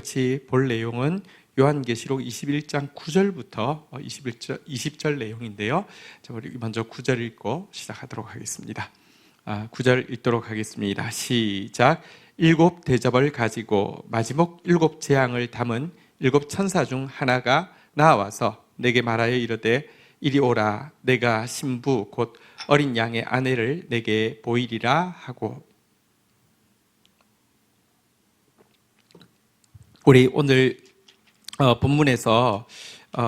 같이 볼 내용은 요한계시록 21장 9절부터 20절 내용인데요. 자, 우리 먼저 9절 읽고 시작하도록 하겠습니다. 9절 읽도록 하겠습니다. 시작. 일곱 대접을 가지고 마지막 일곱 재앙을 담은 일곱 천사 중 하나가 나와서 내게 말하여 이르되 이리 오라. 내가 신부 곧 어린 양의 아내를 내게 보이리라 하고. 우리 오늘 본문에서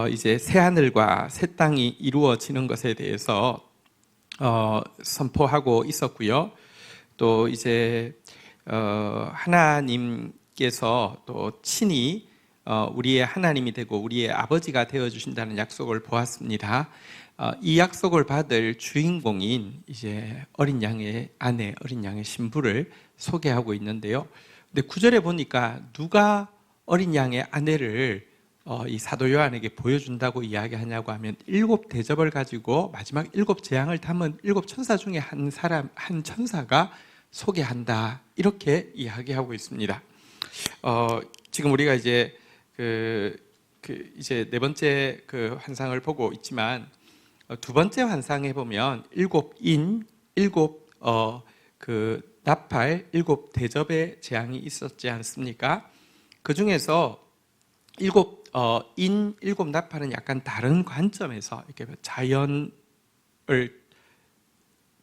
이제 새 하늘과 새 땅이 이루어지는 것에 대해서 선포하고 있었고요. 또 이제 하나님께서 또 친히 우리의 하나님이 되고 우리의 아버지가 되어 주신다는 약속을 보았습니다. 이 약속을 받을 주인공인 이제 어린 양의 아내, 어린 양의 신부를 소개하고 있는데요. 근데 9절에 보니까 누가 어린 양의 아내를 이 사도 요한에게 보여준다고 이야기하냐고 하면 일곱 대접을 가지고 마지막 일곱 재앙을 담은 일곱 천사 중에 한 천사가 소개한다, 이렇게 이야기하고 있습니다. 지금 우리가 이제 이제 네 번째 환상을 보고 있지만 두 번째 환상에 보면 일곱 인, 일곱 나팔, 일곱 대접의 재앙이 있었지 않습니까? 그 중에서 일곱 일곱 나팔은 약간 다른 관점에서 이렇게 자연을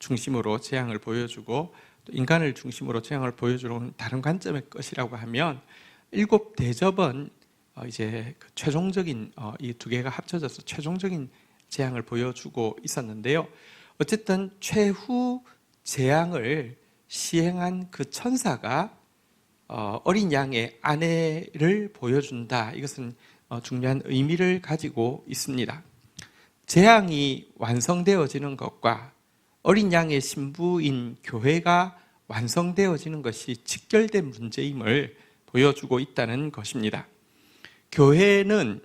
중심으로 재앙을 보여주고 또 인간을 중심으로 재앙을 보여주는 다른 관점의 것이라고 하면, 일곱 대접은 이제 최종적인 이 두 개가 합쳐져서 최종적인 재앙을 보여주고 있었는데요. 어쨌든 최후 재앙을 시행한 그 천사가 어린 양의 아내를 보여준다. 이것은 중요한 의미를 가지고 있습니다. 재앙이 완성되어지는 것과 어린 양의 신부인 교회가 완성되어지는 것이 직결된 문제임을 보여주고 있다는 것입니다. 교회는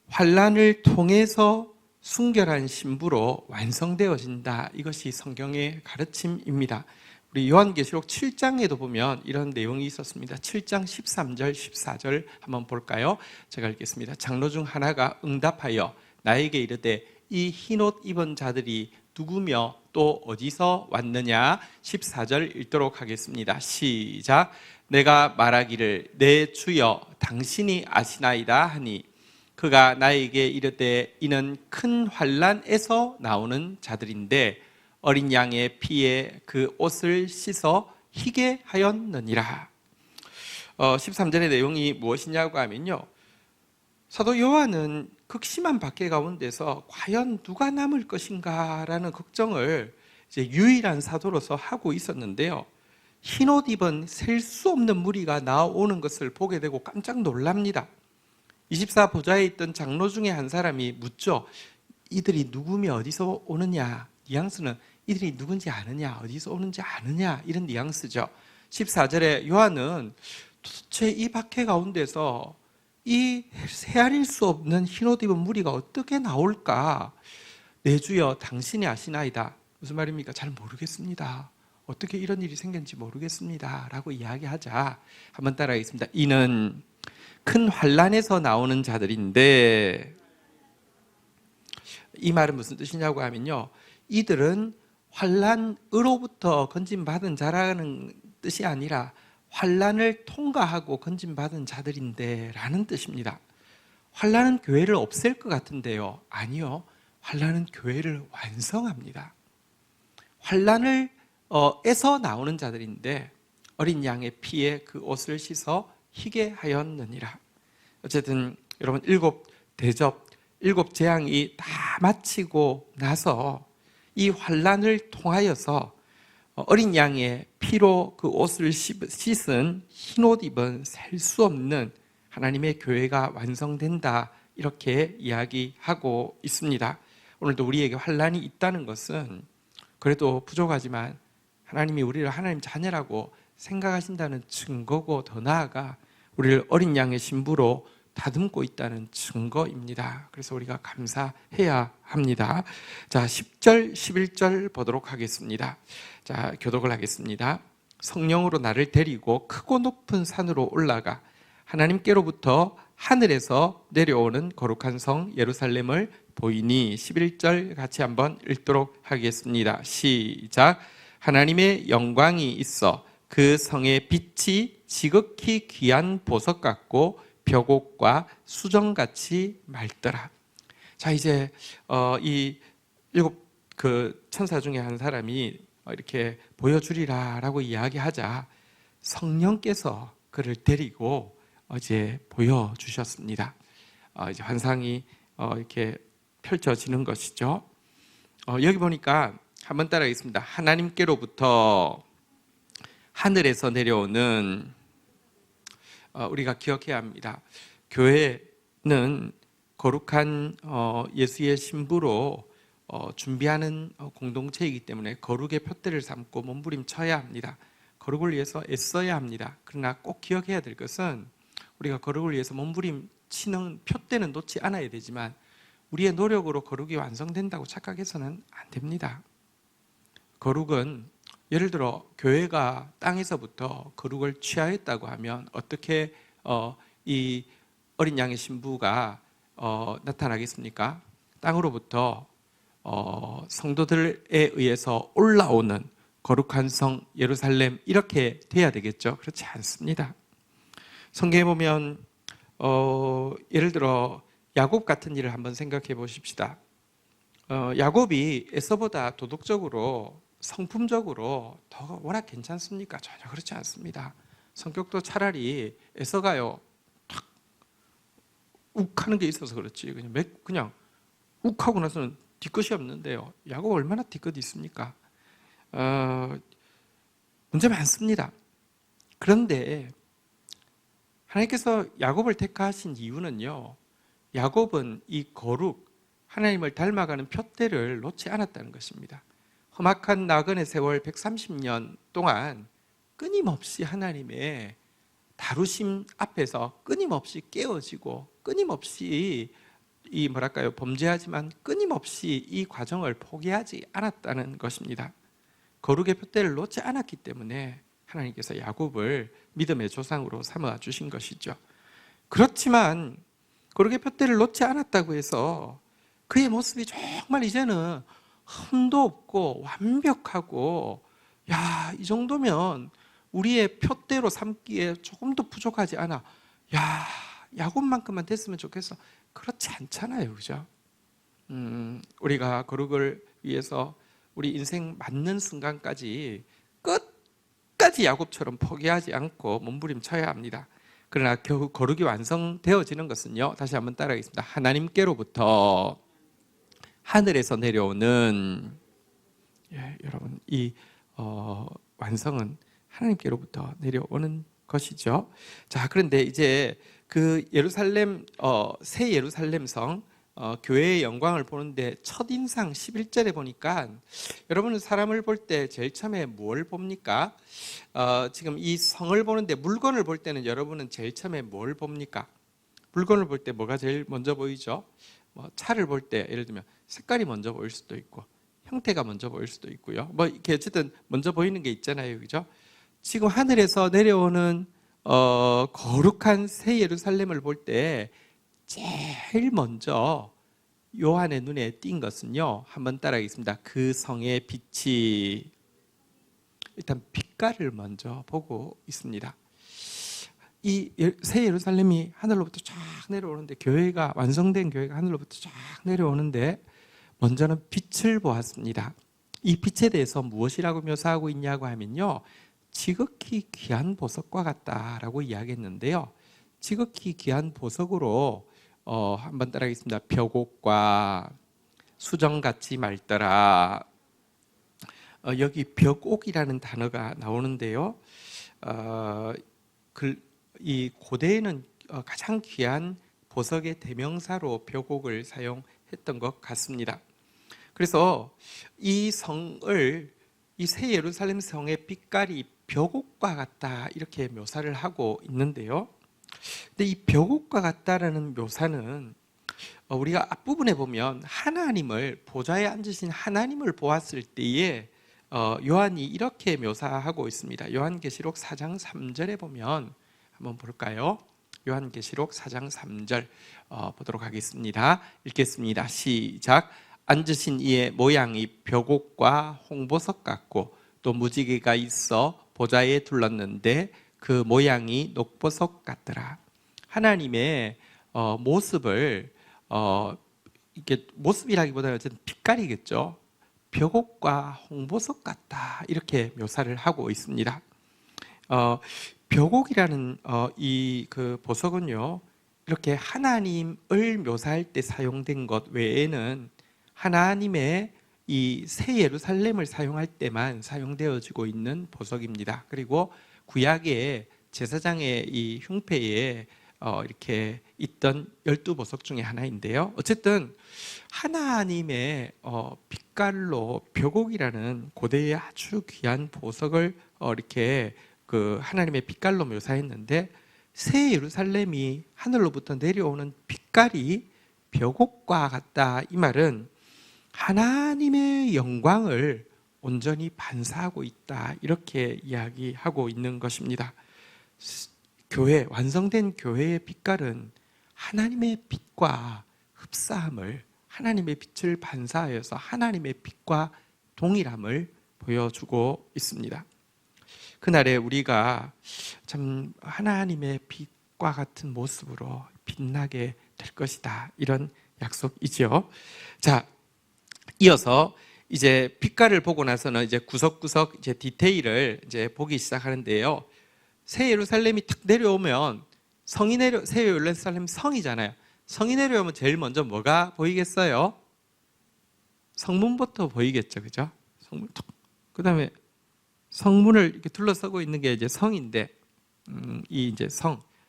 환난을 통해서 순결한 신부로 완성되어진다. 이것이 성경의 가르침입니다. 우리 요한계시록 7장에도 보면 이런 내용이 있었습니다. 7장 13절, 14절 한번 볼까요? 제가 읽겠습니다. 장로 중 하나가 응답하여 나에게 이르되 이 흰옷 입은 자들이 누구며 또 어디서 왔느냐? 14절 읽도록 하겠습니다. 시작. 내가 말하기를 내 주여 당신이 아시나이다 하니 그가 나에게 이르되 이는 큰 환난에서 나오는 자들인데 어린 양의 피에 그 옷을 씻어 희게 하였느니라. 13절의 내용이 무엇이냐고 하면요, 사도 요한은 극심한 박해 가운데서 과연 누가 남을 것인가라는 걱정을 이제 유일한 사도로서 하고 있었는데요. 흰옷 입은 셀 수 없는 무리가 나오는 것을 보게 되고 깜짝 놀랍니다. 24보좌에 있던 장로 중에 한 사람이 묻죠. 이들이 누구며 어디서 오느냐? 뉘앙스는 이들이 누군지 아느냐, 어디서 오는지 아느냐, 이런 뉘앙스죠. 14절에 요한은 도대체 이 박해 가운데서 이 헤아릴 수 없는 흰옷 입은 무리가 어떻게 나올까? 내 주여 당신이 아시나이다. 무슨 말입니까? 잘 모르겠습니다. 어떻게 이런 일이 생겼는지 모르겠습니다 라고 이야기하자 한번 따라하겠습니다. 이는 큰 환난에서 나오는 자들인데, 이 말은 무슨 뜻이냐고 하면요, 이들은 환난으로부터 건진받은 자라는 뜻이 아니라 환난을 통과하고 건진받은 자들인데 라는 뜻입니다. 환난은 교회를 없앨 것 같은데요, 아니요, 환난은 교회를 완성합니다. 환난을 에서 나오는 자들인데 어린 양의 피에 그 옷을 씻어 희게 하였느니라. 어쨌든 여러분, 일곱 대접, 일곱 재앙이 다 마치고 나서 이 환난을 통하여서 어린 양의 피로 그 옷을 씻은 흰옷 입은 셀 수 없는 하나님의 교회가 완성된다, 이렇게 이야기하고 있습니다. 오늘도 우리에게 환난이 있다는 것은 그래도 부족하지만 하나님이 우리를 하나님 자녀라고 생각하신다는 증거고, 더 나아가 우리를 어린 양의 신부로 다듬고 있다는 증거입니다. 그래서 우리가 감사해야 합니다. 자, 10절, 11절 보도록 하겠습니다. 자, 교독을 하겠습니다. 성령으로 나를 데리고 크고 높은 산으로 올라가 하나님께로부터 하늘에서 내려오는 거룩한 성 예루살렘을 보이니 11절 같이 한번 읽도록 하겠습니다. 시작. 하나님의 영광이 있어 그 성의 빛이 지극히 귀한 보석 같고 벽옥과 수정같이 맑더라. 자, 이제 이 7 천사 중에 한 사람이 이렇게 보여주리라라고 이야기하자 성령께서 그를 데리고 이제 보여주셨습니다. 이제 환상이 이렇게 펼쳐지는 것이죠. 여기 보니까 한번 따라하겠습니다. 하나님께로부터 하늘에서 내려오는, 우리가 기억해야 합니다. 교회는 거룩한 예수의 신부로 준비하는 공동체이기 때문에 거룩의 표대를 삼고 몸부림쳐야 합니다. 거룩을 위해서 애써야 합니다. 그러나 꼭 기억해야 될 것은 우리가 거룩을 위해서 몸부림치는 표대는 놓지 않아야 되지만 우리의 노력으로 거룩이 완성된다고 착각해서는 안 됩니다. 거룩은 예를 들어 교회가 땅에서부터 거룩을 취하였다고 하면 어떻게 이 어린 양의 신부가 나타나겠습니까? 땅으로부터 성도들에 의해서 올라오는 거룩한 성 예루살렘, 이렇게 돼야 되겠죠? 그렇지 않습니다. 성경에 보면 예를 들어 야곱 같은 일을 한번 생각해 보십시다. 야곱이 에서보다 도덕적으로 성품적으로 더 워낙 괜찮습니까? 전혀 그렇지 않습니다. 성격도 차라리 에서가요 탁 욱하는 게 있어서 그렇지 그냥 욱하고 나서는 뒤끝이 없는데요. 야곱 얼마나 뒤끝이 있습니까? 문제 많습니다. 그런데 하나님께서 야곱을 택하신 이유는요, 야곱은 이 거룩, 하나님을 닮아가는 표대를 놓지 않았다는 것입니다. 험악한 나그네 세월 130년 동안 끊임없이 하나님의 다루심 앞에서 끊임없이 깨어지고 끊임없이 범죄하지만 끊임없이 이 과정을 포기하지 않았다는 것입니다. 거룩의 표대를 놓지 않았기 때문에 하나님께서 야곱을 믿음의 조상으로 삼아 주신 것이죠. 그렇지만 거룩의 표대를 놓지 않았다고 해서 그의 모습이 정말 이제는 흠도 없고 완벽하고, 이 정도면 우리의 표대로 삼기에 조금도 부족하지 않아, 야곱만큼만 됐으면 좋겠어, 그렇지 않잖아요. 그죠? 우리가 거룩을 위해서 우리 인생 맞는 순간까지 끝까지 야곱처럼 포기하지 않고 몸부림쳐야 합니다. 그러나 겨우 거룩이 완성되어지는 것은요, 다시 한번 따라하겠습니다. 하나님께로부터 하늘에서 내려오는, 여러분, 이 완성은 하나님께로부터 내려오는 것이죠. 자, 그런데 이제 그 예루살렘, 새 예루살렘 성, 교회의 영광을 보는데 첫인상 11절에 보니까, 여러분은 사람을 볼 때 제일 처음에 뭘 봅니까? 지금 이 성을 보는데 물건을 볼 때는 여러분은 제일 처음에 뭘 봅니까? 물건을 볼 때 뭐가 제일 먼저 보이죠? 차를 볼 때 예를 들면 색깔이 먼저 보일 수도 있고 형태가 먼저 보일 수도 있고요. 이렇게 어쨌든 먼저 보이는 게 있잖아요. 그죠? 지금 하늘에서 내려오는 거룩한 새 예루살렘을 볼 때 제일 먼저 요한의 눈에 띈 것은요, 한번 따라하겠습니다. 그 성의 빛이, 일단 빛깔을 먼저 보고 있습니다. 이 새 예루살렘이 하늘로부터 쫙 내려오는데, 교회가 완성된 교회가 하늘로부터 쫙 내려오는데 먼저는 빛을 보았습니다. 이 빛에 대해서 무엇이라고 묘사하고 있냐고 하면요, 지극히 귀한 보석과 같다라고 이야기했는데요. 지극히 귀한 보석으로 한번 따라하겠습니다. 벽옥과 수정같이 맑더라. 여기 벽옥이라는 단어가 나오는데요. 이 고대에는 가장 귀한 보석의 대명사로 벽옥을 사용했던 것 같습니다. 그래서 이 성을, 이 새 예루살렘 성의 빛깔이 벽옥과 같다, 이렇게 묘사를 하고 있는데요. 근데 이 벽옥과 같다라는 묘사는 우리가 앞부분에 보면 하나님을, 보좌에 앉으신 하나님을 보았을 때에 요한이 이렇게 묘사하고 있습니다. 요한계시록 4장 3절에 보면 한번 볼까요? 요한계시록 4장 3절 보도록 하겠습니다. 읽겠습니다. 시작. 앉으신 이의 모양이 벽옥과 홍보석 같고 또 무지개가 있어 보좌에 둘렀는데 그 모양이 녹보석 같더라. 하나님의 모습을 이게 모습이라기보다는 어쨌든 빛깔이겠죠. 벽옥과 홍보석 같다 이렇게 묘사를 하고 있습니다. 벽옥이라는 이 그 보석은요, 이렇게 하나님을 묘사할 때 사용된 것 외에는 하나님의 이 새 예루살렘을 사용할 때만 사용되어지고 있는 보석입니다. 그리고 구약의 제사장의 이 흉패에 이렇게 있던 12보석 중에 하나인데요. 어쨌든 하나님의 빛깔로 벽옥이라는 고대의 아주 귀한 보석을 이렇게 그 하나님의 빛깔로 묘사했는데, 새 예루살렘이 하늘로부터 내려오는 빛깔이 벽옥과 같다. 이 말은 하나님의 영광을 온전히 반사하고 있다. 이렇게 이야기하고 있는 것입니다. 교회, 완성된 교회의 빛깔은 하나님의 빛과 흡사함을, 하나님의 빛을 반사하여서 하나님의 빛과 동일함을 보여주고 있습니다. 그날에 우리가 참 하나님의 빛과 같은 모습으로 빛나게 될 것이다. 이런 약속이죠. 자, 이어서 이제 빛깔을 보고 나서는 이제 구석구석 이제 디테일을 이제 보기 시작하는데요. 새 예루살렘이 탁 내려오면 새 예루살렘 성이잖아요. 성이 내려오면 제일 먼저 뭐가 보이겠어요? 성문부터 보이겠죠, 그죠? 성문. 그다음에 성문을 이렇게 둘러싸고 있는 게 이제 성인데, 이 이제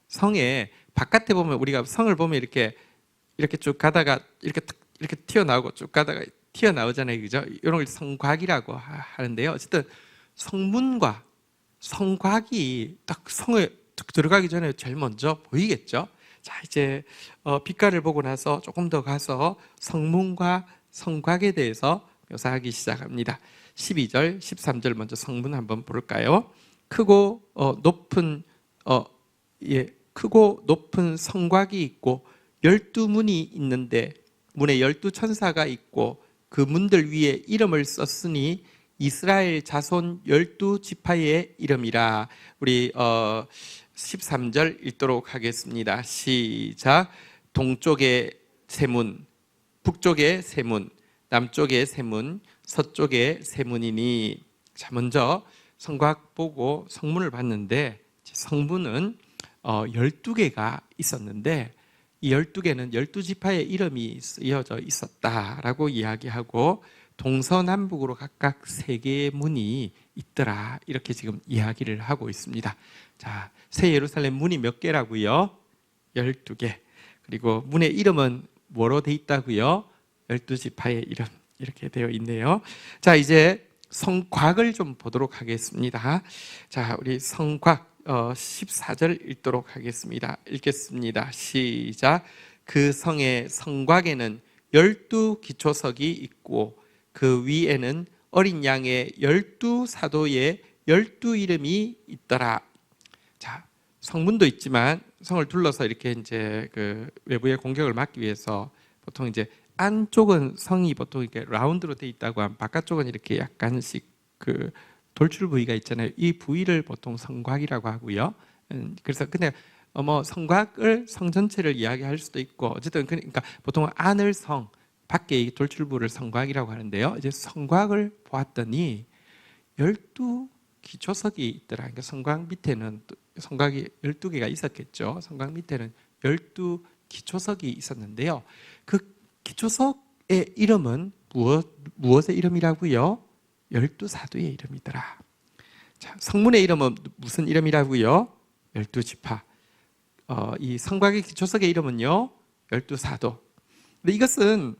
성에 바깥에 보면 우리가 성을 보면 이렇게 쭉 가다가 이렇게 튀어나오고 쭉 가다가 튀어나오잖아요, 그죠? 이런 걸 성곽이라고 하는데요. 어쨌든 성문과 성곽이 딱 성에 딱 들어가기 전에 제일 먼저 보이겠죠. 자, 이제 빛깔을 보고 나서 조금 더 가서 성문과 성곽에 대해서 묘사하기 시작합니다. 12절, 13절 먼저 성문 한번 볼까요? 크고 높은 성곽이 있고 12문이 있는데 문에 12천사가 있고 그 문들 위에 이름을 썼으니 이스라엘 자손 12지파의 이름이라. 우리 13절 읽도록 하겠습니다. 시작. 동쪽에 세 문, 북쪽에 세 문, 남쪽에 세 문, 서쪽에 세 문이니. 자, 먼저 성곽 보고 성문을 봤는데, 성문은 12개가 있었는데 이 12개는 12지파의 이름이 쓰여져 있었다라고 이야기하고, 동서남북으로 각각 3개의 문이 있더라, 이렇게 지금 이야기를 하고 있습니다. 자, 새 예루살렘 문이 몇 개라고요? 12개. 그리고 문의 이름은 뭐로 돼 있다고요? 12지파의 이름, 이렇게 되어 있네요. 자, 이제 성곽을 좀 보도록 하겠습니다. 자, 우리 성곽 14절 읽도록 하겠습니다. 읽겠습니다. 시작. 그 성의 성곽에는 12기초석이 있고 그 위에는 어린 양의 12사도의 12이름이 있더라. 자, 성문도 있지만 성을 둘러서 이렇게 이제 그 외부의 공격을 막기 위해서 보통 이제 안쪽은 성이 보통 이렇게 라운드로 돼 있다고 하면 바깥쪽은 이렇게 약간씩 그 돌출 부위가 있잖아요. 이 부위를 보통 성곽이라고 하고요. 그래서 근데 뭐 성곽을 성 전체를 이야기할 수도 있고, 어쨌든 그러니까 보통 안을 성, 밖에 돌출 부를 성곽이라고 하는데요. 이제 성곽을 보았더니 12기초석이 있더라. 그러니까 성곽 밑에는 성곽이 12개가 있었겠죠. 성곽 밑에는 12기초석이 있었는데요. 그 기초석의 이름은 무엇의 이름이라고요? 12사도의 이름이더라. 자, 성문의 이름은 무슨 이름이라고요? 12지파. 이 성곽의 기초석의 이름은요, 12사도. 근데 이것은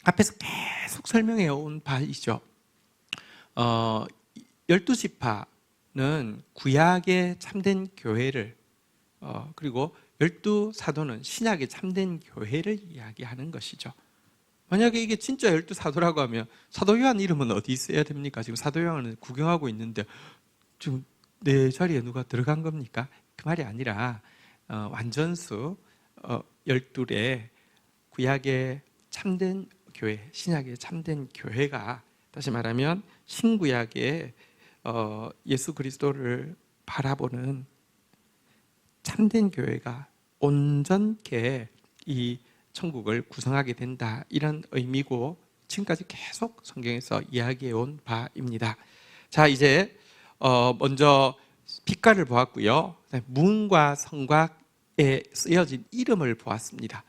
앞에서 계속 설명해 온 바이죠. 12지파는 구약의 참된 교회를, 그리고 12사도는 신약의 참된 교회를 이야기하는 것이죠. 만약에 이게 진짜 12사도라고 하면 사도 요한 이름은 어디 있어야 됩니까? 지금 사도 요한은 구경하고 있는데 지금 내 자리에 누가 들어간 겁니까? 그 말이 아니라 완전수 12의 구약의 참된 교회, 신약의 참된 교회가, 다시 말하면 신구약의 예수 그리스도를 바라보는 참된 교회가 온전케 이 천국을 구성하게 된다, 이런 의미고 지금까지 계속 성경에서 이야기해 온 바입니다. 자, 이제 먼저 빛깔을 보았고요. 문과 성곽에 쓰여진 이름을 보았습니다.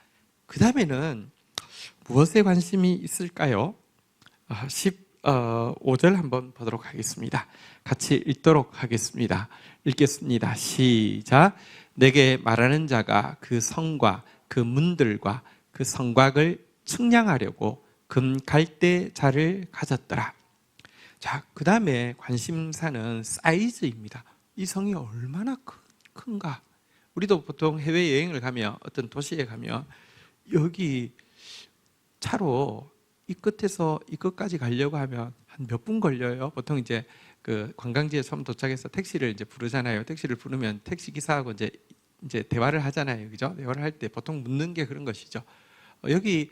그 다음에는 무엇에 관심이 있을까요? 15절 한번 보도록 하겠습니다. 같이 읽도록 하겠습니다. 읽겠습니다. 시작. 내게 말하는 자가 그 성과 그 문들과 그 성곽을 측량하려고 금 갈대 자를 가졌더라. 자, 그 다음에 관심사는 사이즈입니다. 이 성이 얼마나 큰가? 우리도 보통 해외여행을 가면, 어떤 도시에 가면 여기 차로 이 끝에서 이 끝까지 가려고 하면 한 몇 분 걸려요. 보통 이제 그 관광지에 처음 도착해서 택시를 이제 부르잖아요. 택시를 부르면 택시 기사하고 이제 대화를 하잖아요, 그죠? 대화를 할 때 보통 묻는 게 그런 것이죠. 여기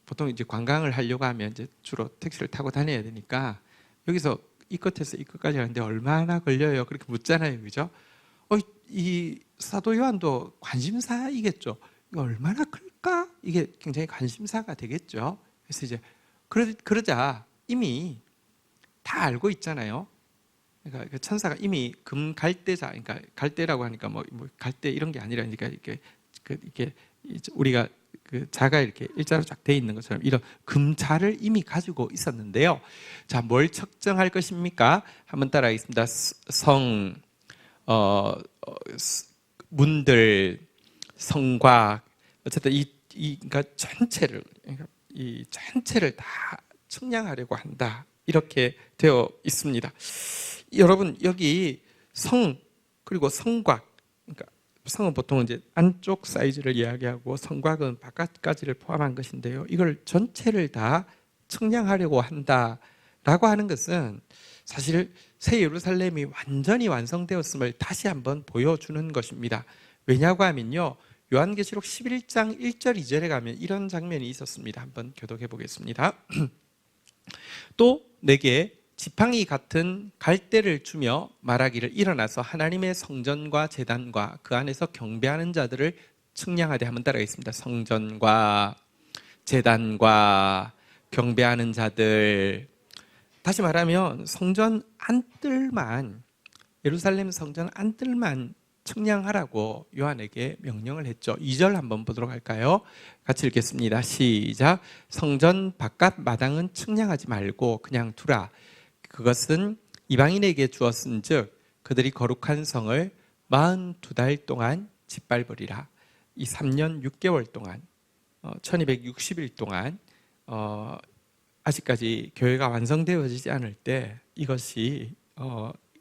보통 이제 관광을 하려고 하면 이제 주로 택시를 타고 다녀야 되니까 여기서 이 끝에서 이 끝까지 가는데 얼마나 걸려요? 그렇게 묻잖아요, 그죠? 이 사도 요한도 관심사이겠죠. 이거 얼마나 클까? 이게 굉장히 관심사가 되겠죠. 그래서 이제 그러자 이미 다 알고 있잖아요. 그러니까 그 천사가 이미 금 갈대자, 그러니까 갈대라고 하니까 뭐 갈대 이런 게 아니라, 그러니까 이게 우리가 그 자가 이렇게 일자로 쫙 돼 있는 것처럼 이런 금자를 이미 가지고 있었는데요. 자, 뭘 측정할 것입니까? 한번 따라하겠습니다. 문들, 성곽, 어쨌든 그러니까 이 전체를 다 측량하려고 한다, 이렇게 되어 있습니다. 여러분, 여기 성 그리고 성곽, 그러니까 성은 보통 이제 안쪽 사이즈를 이야기하고 성곽은 바깥까지를 포함한 것인데요. 이걸 전체를 다 측량하려고 한다라고 하는 것은 사실 새 예루살렘이 완전히 완성되었음을 다시 한번 보여주는 것입니다. 왜냐고 하면요, 요한계시록 11장 1절 2절에 가면 이런 장면이 있었습니다. 한번 교독해 보겠습니다. 또 내게 지팡이 같은 갈대를 주며 말하기를, 일어나서 하나님의 성전과 제단과 그 안에서 경배하는 자들을 측량하되. 한번 따라하겠습니다. 성전과 제단과 경배하는 자들. 다시 말하면 성전 안뜰만, 예루살렘 성전 안뜰만 측량하라고 요한에게 명령을 했죠. 2절 한번 보도록 할까요? 같이 읽겠습니다. 시작. 성전 바깥 마당은 측량하지 말고 그냥 두라. 그것은 이방인에게 주었은즉 그들이 거룩한 성을 42달 동안 짓밟으리라. 이 3년 6개월 동안 1260일 동안 아직까지 교회가 완성되어지지 않을 때 이것이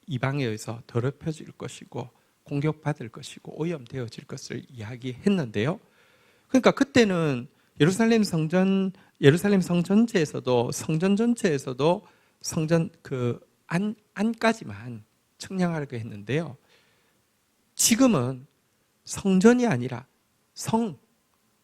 이방에 의해서 더럽혀질 것이고 공격받을 것이고 오염되어질 것을 이야기했는데요. 그러니까 그때는 예루살렘 성전 전체에서도, 성전 전체에서도 성전 그 안까지만 측량하려고 했는데요. 지금은 성전이 아니라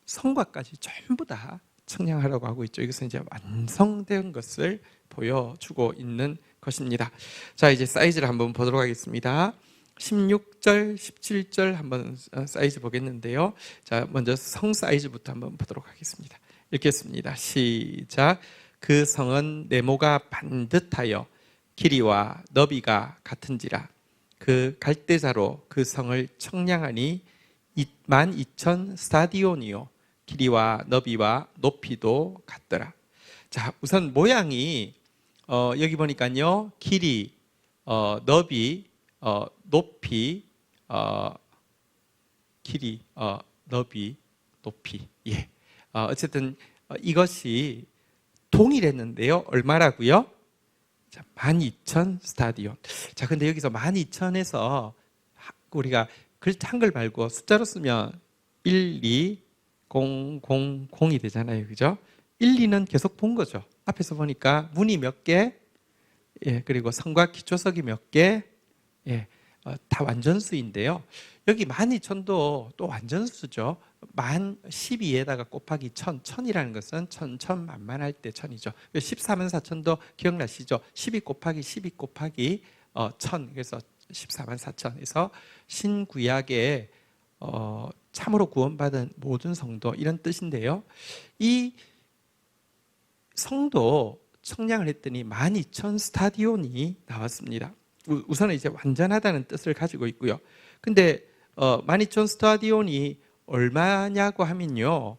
성곽까지 전부 다 측량하라고 하고 있죠. 이것은 이제 완성된 것을 보여주고 있는 것입니다. 자, 이제 사이즈를 한번 보도록 하겠습니다. 16절, 17절 한번 사이즈 보겠는데요. 자, 먼저 성 사이즈부터 한번 보도록 하겠습니다. 읽겠습니다. 시작. 그 성은 네모가 반듯하여 길이와 너비가 같은지라. 그 갈대자로 그 성을 측량하니 12,000 스타디온이요 길이와 너비와 높이도 같더라. 자, 우선 모양이 여기 보니까요, 길이, 너비, 높이, 길이, 너비, 높이. 예. 어쨌든 이것이 동일했는데요. 얼마라고요? 자, 12,000 스타디온. 자, 근데 여기서 12,000에서 우리가 한글 말고 숫자로 쓰면 1, 2, 0, 0, 0이 되잖아요. 그죠? 1, 2는 계속 본 거죠. 앞에서 보니까 문이 몇 개, 예, 그리고 성곽 기초석이 몇 개, 예, 다 완전수인데요. 여기 12,000도 또 완전수죠. 12에다가 곱하기 1000, 1000이라는 것은 천천만만할 때 1000이죠. 144,000도 기억나시죠? 12 곱하기 12 곱하기 1000, 그래서 144,000에서 신구약에 참으로 구원받은 모든 성도, 이런 뜻인데요. 이 성도 청량을 했더니 12,000 스타디온이 나왔습니다. 우선은 이제 완전하다는 뜻을 가지고 있고요. 근데 12,000 스타디온이 얼마냐고 하면요,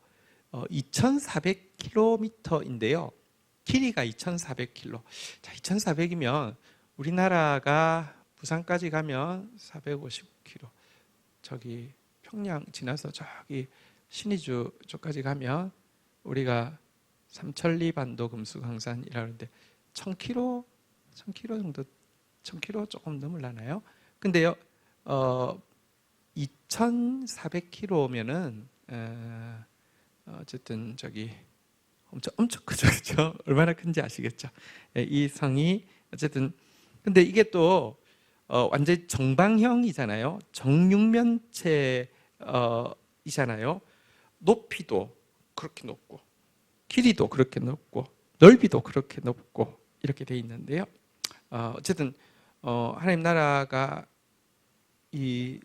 2,400km인데요. 길이가 2,400km. 자, 2,400이면 우리나라가 부산까지 가면 450km. 저기 평양 지나서 저기 신의주 쪽까지 가면 우리가 삼천리 반도 금수강산이라고 하는데 1,000km 정도, 1,000km 조금 넘으려나요? 근데요, 2,400km면은 어쨌든 저기 엄청 크죠, 그렇죠? 얼마나 큰지 아시겠죠? 이 성이 어쨌든, 근데 이게 또 완전히 정방형이잖아요. 정육면체이잖아요. 높이도 그렇게 높고, 길이도 그렇게 높고, 넓이도 그렇게 높고, 이렇게 돼 있는데요. 어쨌든 하나님 나라가 이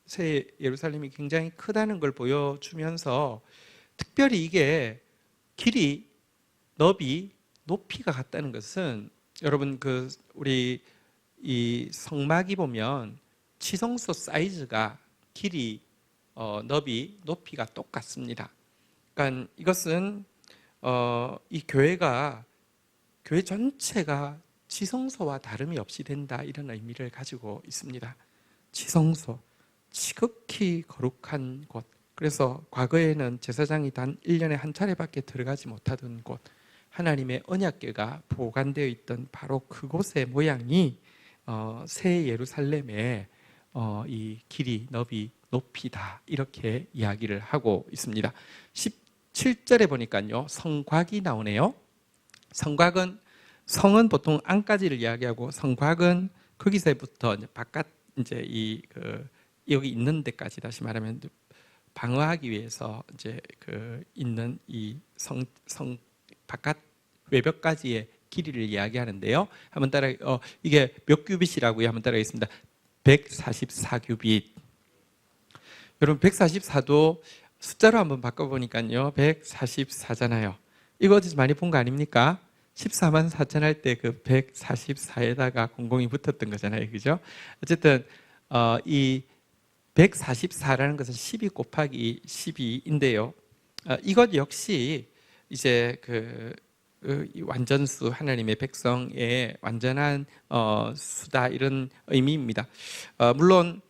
새 예루살렘이 굉장히 크다는 걸 보여주면서, 특별히 이게 길이, 너비, 높이가 같다는 것은, 여러분 우리 이 성막이 보면 지성소 사이즈가 길이, 너비, 높이가 똑같습니다. 그러니까 이것은 이 교회 전체가 지성소와 다름이 없이 된다, 이런 의미를 가지고 있습니다. 지성소, 지극히 거룩한 곳. 그래서 과거에는 제사장이 단 1년에 한 차례밖에 들어가지 못하던 곳, 하나님의 언약궤가 보관되어 있던 바로 그곳의 모양이 새 예루살렘의 이 길이, 너비, 높이다, 이렇게 이야기를 하고 있습니다. 17절에 보니까요, 성곽이 나오네요. 성은 보통 안까지를 이야기하고, 성곽은 거기서부터 바깥, 이제 여기 있는 데까지, 다시 말하면 방어하기 위해서 이제 있는 이 성 바깥 외벽까지의 길이를 이야기하는데요. 한번 따라, 이게 몇 규빗이라고요? 한번 따라하겠습니다. 144규빗. 여러분, 144도 숫자로 한번 바꿔보니까요, 144잖아요. 이거 어디서 많이 본 거 아닙니까? 14만 4천 할 때 그 144에다가 공공이 붙었던 거잖아요, 그죠? 어쨌든 이 144라는 것은 12 곱하기 12인데요. 이것 역시 이제 완전수, 하나님의 백성의 완전한 수다, 이런 의미입니다. 물론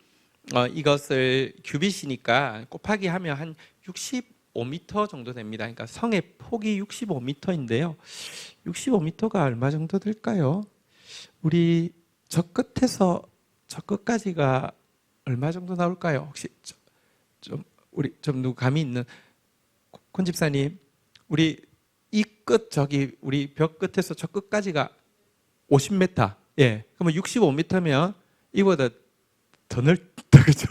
이것을 규빗이니까 곱하기 하면 한 65m 정도 됩니다. 그러니까 성의 폭이 65m인데요. 65m가 얼마 정도 될까요? 우리 저 끝에서 저 끝까지가 얼마 정도 나올까요? 혹시 우리 누구 감이 있는 권 집사님, 우리 이 끝, 저기 우리 벽 끝에서 저 끝까지가 50m. 예, 그러면 65m면 이보다 더 넓다, 그죠?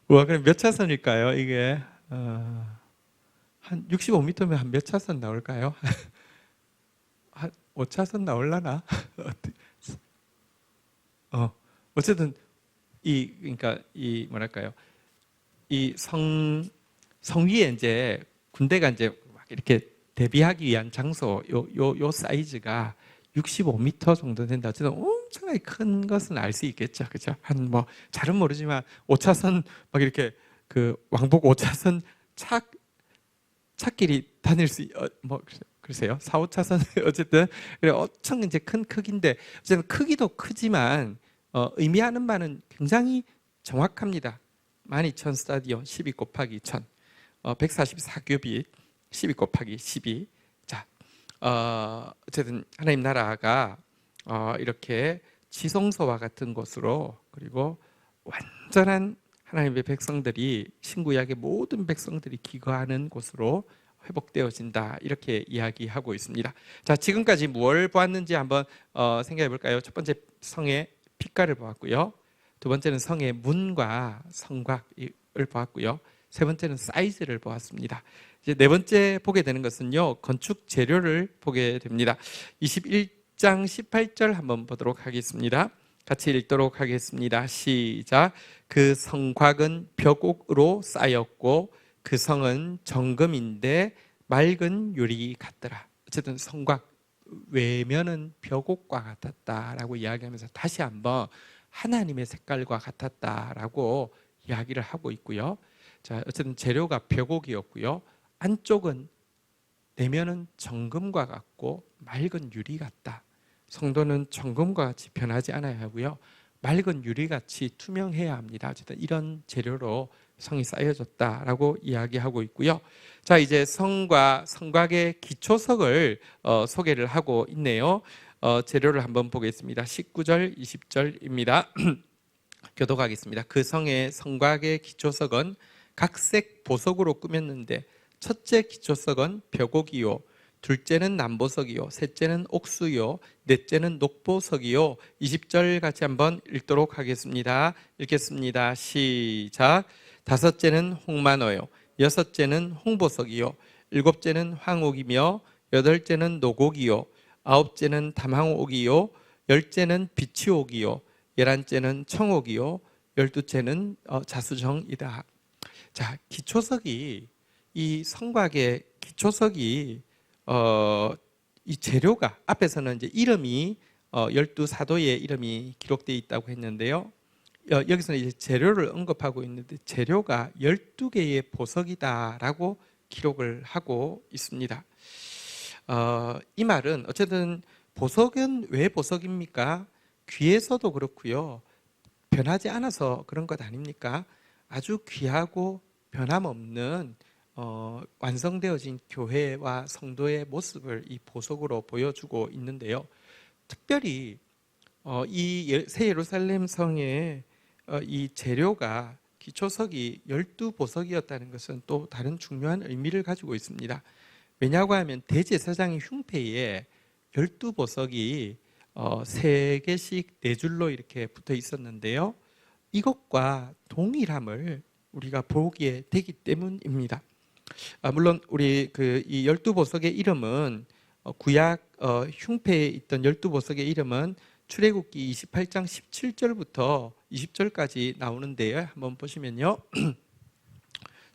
와, 그럼 몇 차선일까요? 이게 한 65m면 한 몇 차선 나올까요? 한 5차선 나올라나? 어쨌든 그러니까 뭐랄까요? 이 성 위에 이제 군대가 이제 막 이렇게 대비하기 위한 장소, 요 사이즈가 65m 정도 된다. 어쨌든 엄청나게 큰 것은 알 수 있겠죠, 그죠? 한 잘은 모르지만 5차선 막 이렇게 왕복 5차선 차끼리 다닐 수 글쎄요, 4, 5차선 어쨌든 그래, 엄청 이제 큰 크기인데, 어쨌든 크기도 크지만 의미하는 바는 굉장히 정확합니다. 12,000 스타디온 12 곱하기 1000, 144규빗 12 곱하기 12. 자, 어쨌든 하나님 나라가 이렇게 지성소와 같은 곳으로, 그리고 완전한 하나님의 백성들이, 신구약의 모든 백성들이 기거하는 곳으로 회복되어진다, 이렇게 이야기하고 있습니다. 자, 지금까지 뭘 보았는지 한번 생각해 볼까요? 첫 번째, 성의 빛깔을 보았고요. 두 번째는 성의 문과 성곽을 보았고요. 세 번째는 사이즈를 보았습니다. 이제 네 번째 보게 되는 것은요, 건축 재료를 보게 됩니다. 21장 18절 한번 보도록 하겠습니다. 같이 읽도록 하겠습니다. 시작. 그 성곽은 벽옥으로 쌓였고 그 성은 정금인데 맑은 유리 같더라. 어쨌든 성곽 외면은 벽옥과 같았다라고 이야기하면서 다시 한번 하나님의 색깔과 같았다라고 이야기를 하고 있고요. 자, 어쨌든 재료가 벽옥이었고요. 안쪽은 내면은 정금과 같고 맑은 유리 같다. 성도는 정금과 같이 변하지 않아야 하고요. 맑은 유리같이 투명해야 합니다. 어쨌든 이런 재료로 성이 쌓여졌다라고 이야기하고 있고요. 자, 이제 성과 성곽의 기초석을 소개를 하고 있네요. 재료를 한번 보겠습니다. 19절, 20절입니다. 교독하겠습니다. 그 성의 성곽의 기초석은 각색 보석으로 꾸몄는데 첫째 기초석은 벽옥이요, 둘째는 남보석이요, 셋째는 옥수요, 넷째는 녹보석이요. 20절 같이 한번 읽도록 하겠습니다. 읽겠습니다. 시작. 다섯째는 홍만호요, 여섯째는 홍보석이요, 일곱째는 황옥이며 여덟째는 노곡이요, 아홉째는 담황옥이요, 열째는 비치옥이요, 열한째는 청옥이요, 열두째는 자수정이다. 자, 기초석이 이 성곽의 기초석이 이 재료가 앞에서는 이제 이름이 12사도의 이름이 기록되어 있다고 했는데요. 여기서는 이제 재료를 언급하고 있는데 재료가 12개의 보석이다라고 기록을 하고 있습니다. 이 말은 어쨌든 보석은 왜 보석입니까? 귀에서도 그렇고요. 변하지 않아서 그런 것 아닙니까? 아주 귀하고 변함없는 완성되어진 교회와 성도의 모습을 이 보석으로 보여주고 있는데요. 특별히 이 새 예루살렘 성의 이 재료가 기초석이 12보석이었다는 것은 또 다른 중요한 의미를 가지고 있습니다. 왜냐고 하면 대제사장의 흉패에 12보석이 3개씩 4줄로 이렇게 붙어 있었는데요. 이것과 동일함을 우리가 보게 되기 때문입니다. 물론 우리 이 12보석의 이름은 구약 흉패에 있던 12보석의 이름은 출애굽기 28장 17절부터 20절까지 나오는데요. 한번 보시면요.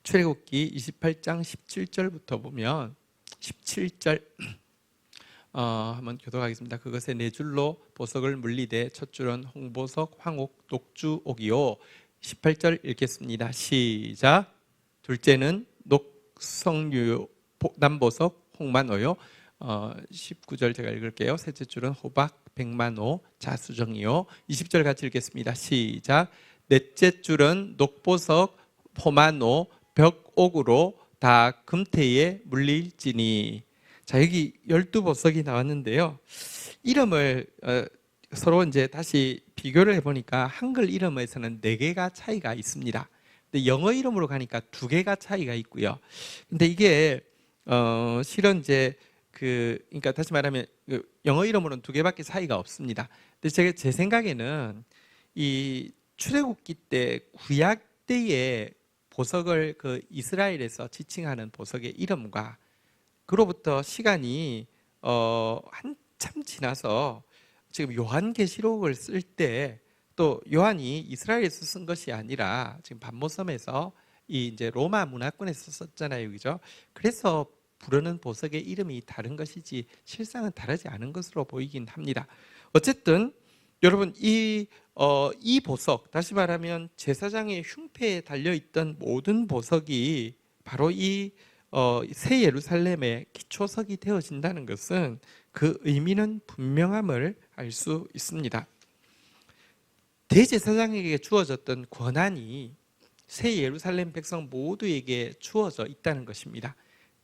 출애굽기 28장 17절부터 보면 17절 한번 교독하겠습니다. 그것에 4줄로 보석을 물리되 첫 줄은 홍보석, 황옥, 녹주옥이요. 18절 읽겠습니다. 시작. 둘째는 녹성유, 남보석, 홍만호요. 19절 제가 읽을게요. 셋째 줄은 호박, 백만호, 자수정이요. 20절 같이 읽겠습니다. 시작. 넷째 줄은 녹보석, 포만호, 벽옥으로 다 금태에 물릴지니. 자, 여기 12보석이 나왔는데요. 이름을 서로 이제 다시 비교를 해보니까 한글 이름에서는 4개가 차이가 있습니다. 근데 영어 이름으로 가니까 2개가 차이가 있고요. 근데 이게 실은 이제 그러니까 다시 말하면 영어 이름으로는 2개밖에 차이가 없습니다. 근데 제 생각에는 이 출애굽기 때 구약 때의 보석을 이스라엘에서 지칭하는 보석의 이름과 그로부터 시간이 한참 지나서 지금 요한계시록을 쓸 때 또 요한이 이스라엘에서 쓴 것이 아니라 지금 반모섬에서 이 이제 로마 문화권에서 썼잖아요, 그죠? 그래서 부르는 보석의 이름이 다른 것이지 실상은 다르지 않은 것으로 보이긴 합니다. 어쨌든 여러분 이 보석, 다시 말하면 제사장의 흉패에 달려있던 모든 보석이 바로 이 새 예루살렘의 기초석이 되어진다는 것은 그 의미는 분명함을 알 수 있습니다. 대제사장에게 주어졌던 권한이 새 예루살렘 백성 모두에게 주어져 있다는 것입니다.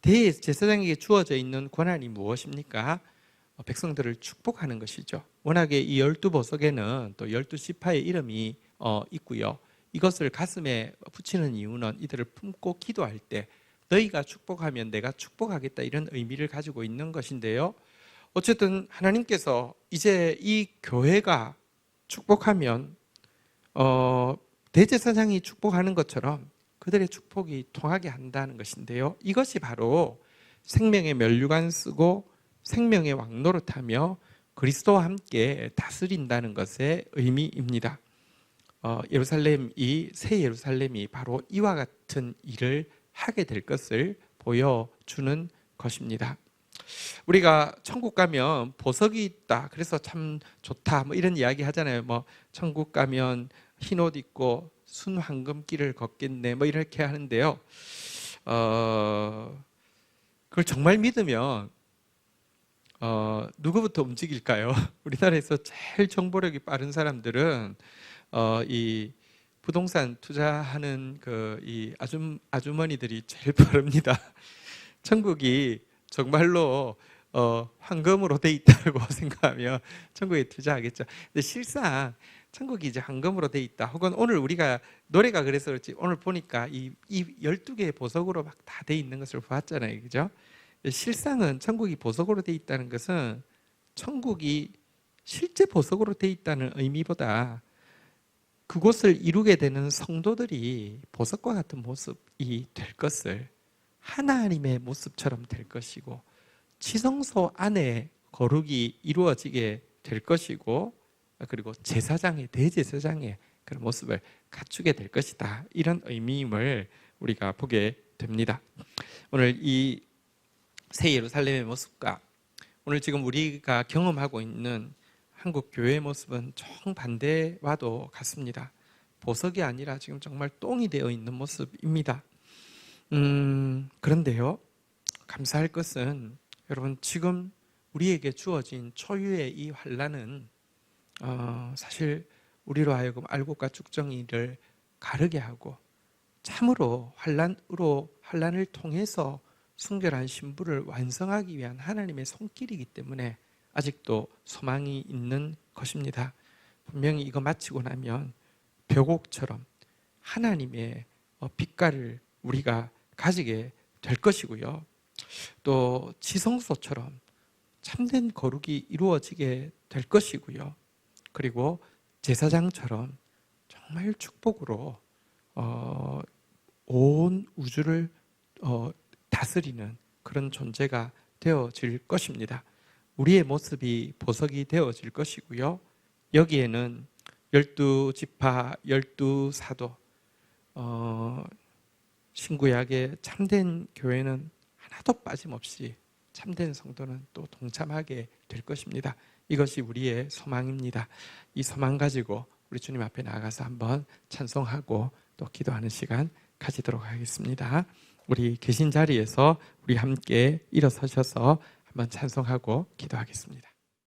대제사장에게 주어져 있는 권한이 무엇입니까? 백성들을 축복하는 것이죠. 워낙에 이 12보석에는 또 12지파의 이름이 있고요. 이것을 가슴에 붙이는 이유는 이들을 품고 기도할 때 너희가 축복하면 내가 축복하겠다, 이런 의미를 가지고 있는 것인데요. 어쨌든 하나님께서 이제 이 교회가 축복하면 대제사장이 축복하는 것처럼 그들의 축복이 통하게 한다는 것인데요. 이것이 바로 생명의 면류관 쓰고 생명의 왕노릇하며 그리스도와 함께 다스린다는 것의 의미입니다. 예루살렘이 새 예루살렘이 바로 이와 같은 일을 하게 될 것을 보여주는 것입니다. 우리가 천국 가면 보석이 있다, 그래서 참 좋다, 뭐 이런 이야기 하잖아요. 뭐 천국 가면 흰 옷 입고 순황금길을 걷겠네, 뭐 이렇게 하는데요. 그걸 정말 믿으면 누구부터 움직일까요? 우리나라에서 제일 정보력이 빠른 사람들은 이 부동산 투자하는 이 아주머니들이 제일 빠릅니다. 천국이 정말로 황금으로 돼 있다고 생각하면 천국에 투자하겠죠. 근데 실상 천국이 이제 황금으로 돼 있다. 혹은 오늘 우리가 노래가 그래서 그렇지 오늘 보니까 이 12개의 보석으로 막 다 돼 있는 것을 보았잖아요. 그죠? 실상은 천국이 보석으로 돼 있다는 것은 천국이 실제 보석으로 돼 있다는 의미보다 그곳을 이루게 되는 성도들이 보석과 같은 모습이 될 것을, 하나님의 모습처럼 될 것이고 지성소 안에 거룩이 이루어지게 될 것이고, 그리고 제사장의 대제사장의 그런 모습을 갖추게 될 것이다, 이런 의미임을 우리가 보게 됩니다. 오늘 이 새 예루살렘의 모습과 오늘 지금 우리가 경험하고 있는 한국 교회의 모습은 정반대와도 같습니다. 보석이 아니라 지금 정말 똥이 되어 있는 모습입니다. 그런데요, 감사할 것은 여러분, 지금 우리에게 주어진 초유의 이 환난은 사실 우리로 하여금 알곡과 쭉정이를 가르게 하고 참으로 환난을 통해서 순결한 신부를 완성하기 위한 하나님의 손길이기 때문에 아직도 소망이 있는 것입니다. 분명히 이거 마치고 나면 벼곡처럼 하나님의 빛깔을 우리가 가지게 될 것이고요. 또 지성소처럼 참된 거룩이 이루어지게 될 것이고요. 그리고 제사장처럼 정말 축복으로 온 우주를 다스리는 그런 존재가 되어질 것입니다. 우리의 모습이 보석이 되어질 것이고요. 여기에는 12지파, 12사도, 신구약의 참된 교회는 하나도 빠짐없이 참된 성도는 또 동참하게 될 것입니다. 이것이 우리의 소망입니다. 이 소망 가지고 우리 주님 앞에 나가서 한번 찬송하고 또 기도하는 시간 가지도록 하겠습니다. 우리 계신 자리에서 우리 함께 일어서셔서 한번 찬송하고 기도하겠습니다.